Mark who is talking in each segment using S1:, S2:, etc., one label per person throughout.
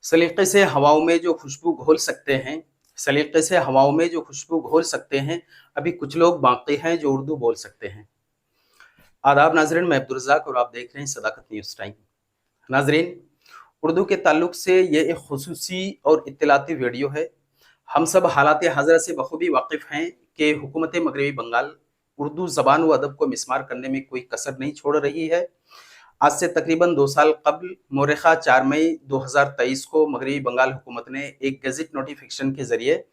S1: सलीके से हवाओं में जो खुशबू घोल सकते हैं सलीके से हवाओं में जो खुशबू घोल सकते हैं, अभी कुछ लोग बाकी हैं जो उर्दू बोल सकते हैं। आदाब नाजरीन, मैं अब्दुल रज़ाक और आप देख रहे हैं सदाकत न्यूज़ टाइम। नाजरीन, उर्दू के ताल्लुक से ये एक खुसूसी और इत्तलाती वीडियो है। हम सब हालात हाज़िरा से बखूबी वाकिफ़ हैं कि हुकूमत मगरबी बंगाल उर्दू ज़बान व अदब को मिस्मार करने में कोई कसर नहीं छोड़ रही है। आज से तकरीबन 2 साल कबल मोरखा 4 मई 2023 को मगरबी बंगाल हुकूमत ने एक गज़ट नोटिफिकेशन के ज़रिए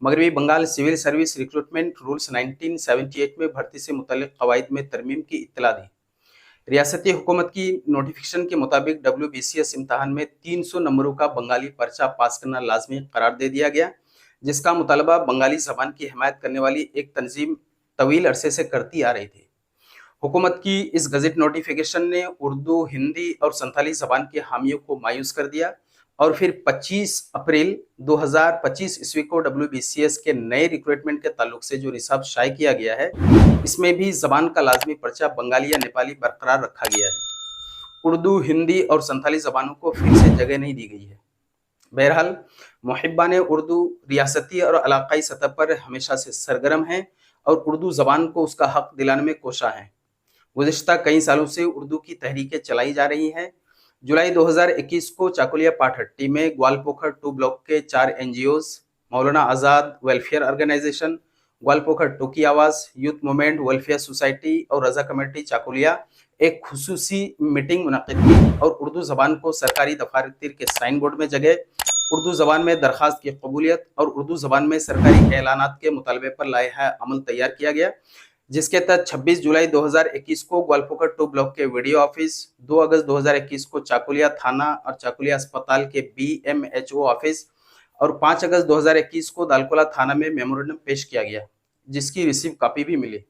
S1: मगरबी Bengal civil service recruitment rules 1978 में भर्ती से मुतल्लिक़ कवायद में तरमीम की इत्तला दी। रियासती हुकूमत की नोटिफिकेशन के मुताबिक WBCS इम्तहान में 300 नंबरों का बंगाली पर्चा पास करना लाजमी करार दे दिया गया, जिसका मुतालबा बंगाली ज़बान की हिमायत करने वाली एक तंजीम तवील अरसे से करती आ रही थी। हुकूमत की इस गज़ट नोटिफिकेशन ने उर्दू, हिंदी और संथाली ज़बान के हामियों को मायूस कर दिया और फिर 25 अप्रैल 2025 ईस्वी को WBCS के नए रिक्रूटमेंट के ताल्लुक से जो निसाब शाये किया गया है, इसमें भी ज़बान का लाजमी पर्चा बंगाली या नेपाली बरकरार रखा गया है। उर्दू, हिंदी और संथाली ज़बानों को फिर से जगह नहीं दी गई है। बहरहाल, मुहिब्बान उर्दू रियासती और इलाकाई सतह पर हमेशा से सरगर्म हैं और उर्दू ज़बान को उसका हक दिलाने में कोशा हैं। गुज़िश्ता कई सालों से उर्दू की तहरीकें चलाई जा रही हैं। जुलाई 2021 को चाकुलिया पाठहट्टी में ग्वालपोखर 2 ब्लॉक के 4 NGOs, मौलाना आज़ाद वेलफेयर ऑर्गेनाइजेशन, ग्वालपोखर 2 की आवाज़, यूथ मूवमेंट वेलफेयर सोसाइटी और रज़ा कमेटी चाकुलिया एक खुसूसी मीटिंग मुनक़िद की और उर्दू ज़बान को सरकारी दफ़ातर के साइन बोर्ड में जगह, उर्दू ज़बान में दरख्वास्त की कबूलियत और उर्दू ज़बान में सरकारी ऐलानात के मुतालबे पर लाइहा अमल तैयार किया गया, जिसके तहत 26 जुलाई 2021 को ग्वालपोखर 2 ब्लॉक के वीडियो ऑफिस, 2 अगस्त 2021 को चाकुलिया थाना और चाकुलिया अस्पताल के BMHO ऑफिस और 5 अगस्त 2021 को दालकोला थाना में मेमोरेंडम पेश किया गया, जिसकी रिसीव कॉपी भी मिली।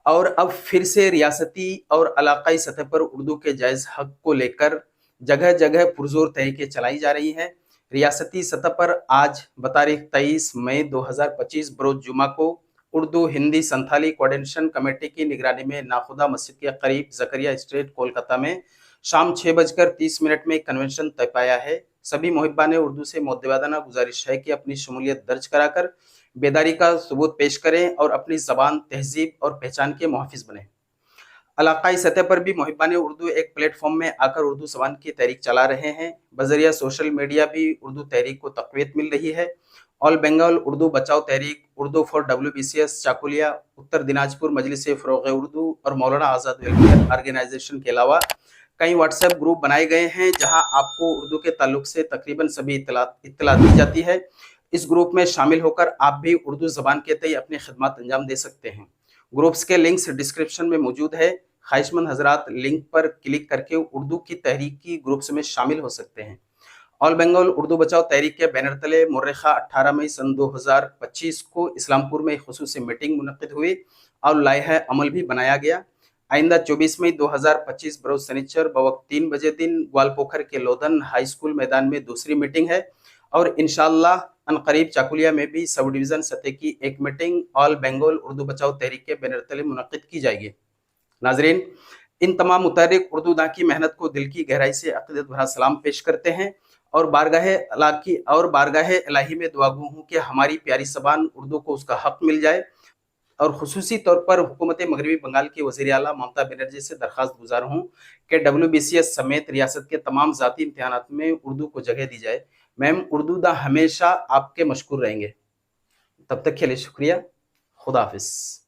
S1: और अब फिर से रियासती और इलाकाई सतह पर उर्दू के जायज़ हक को लेकर जगह जगह पुरजोर तहरीकें चलाई जा रही हैं। रियासती सतह पर आज बतारीख 23 मई 2025 बरोज जुमा को उर्दू, हिंदी, संथाली कोऑर्डिनेशन कमेटी की निगरानी में नाखुदा मस्जिद के करीब जकरिया स्ट्रीट कोलकाता में शाम 6:30 में कन्वेंशन तय पाया है। सभी मुहिब्बान उर्दू से मुद्दवादाना गुजारिश है कि अपनी शमूलियत दर्ज कराकर बेदारी का सबूत पेश करें और अपनी ज़बान, तहजीब और पहचान के मुहाफिज बने। इलाकाई सतह पर भी मुहिब्बान उर्दू एक प्लेटफॉर्म में आकर उर्दू ज़बान की तहरीक चला रहे हैं। बज़रिया सोशल मीडिया भी उर्दू तहरीक को तक़वियत मिल रही है। ऑल बंगाल उर्दू बचाओ तहरीक, उर्दू फॉर WBCS चाकुलिया, उत्तर दिनाजपुर मजलिस फ़रोग़ उर्दू और मौलाना आज़ाद वेलफेयर ऑर्गेनाइजेशन के अलावा कई व्हाट्सएप ग्रुप बनाए गए हैं, जहां आपको उर्दू के ताल्लुक से तकरीबन सभी इत्तला दी जाती है। इस ग्रुप में शामिल होकर आप भी उर्दू ज़बान के तय अपनी खिदमत अंजाम दे सकते हैं। ग्रुप्स के लिंक्स डिस्क्रिप्शन में मौजूद है। ख्वाहिशमंद हजरात लिंक पर क्लिक करके उर्दू की तहरीक की ग्रुप्स में शामिल हो सकते हैं। ऑल बंगाल उर्दू बचाओ तहरीक के बैनर तले मुर्रखा 18 मई सन 2025 को इस्लामपुर में खुसूसी मीटिंग मुनक़िद हुई और लाइहा अमल भी बनाया गया। आइंदा 24 मई 2025 बरोज शनिचर बवक्त 3 बजे दिन ग्वालपोखर के लोधन हाई स्कूल मैदान में दूसरी मीटिंग है और इंशाअल्लाह अनकरीब चाकुलिया में भी सब डिवीज़न सतह की एक मीटिंग ऑल बंगाल उर्दू बचाओ तहरीक के बैनर तले मुनक़िद की जाएगी। नाजरीन, इन तमाम मुतहर्रिक उर्दू दां की मेहनत को दिल की गहराई से अक़ीदत भरा सलाम पेश करते हैं और बारगाह इलाही में दुआ गो हूँ कि हमारी प्यारी ज़बान उर्दू को उसका हक मिल जाए और खुसूसी तौर पर हुकूमत मगरबी बंगाल की वज़ीर आला ममता बनर्जी से दरख्वास्त गुजार हूँ कि WBCS समेत रियासत के तमाम ज़ाती इम्तिहानात में उर्दू को जगह दी जाए। मैम, उर्दू दां हमेशा आपके मशकूर रहेंगे। तब तक के लिए शुक्रिया। खुदा हाफिज़।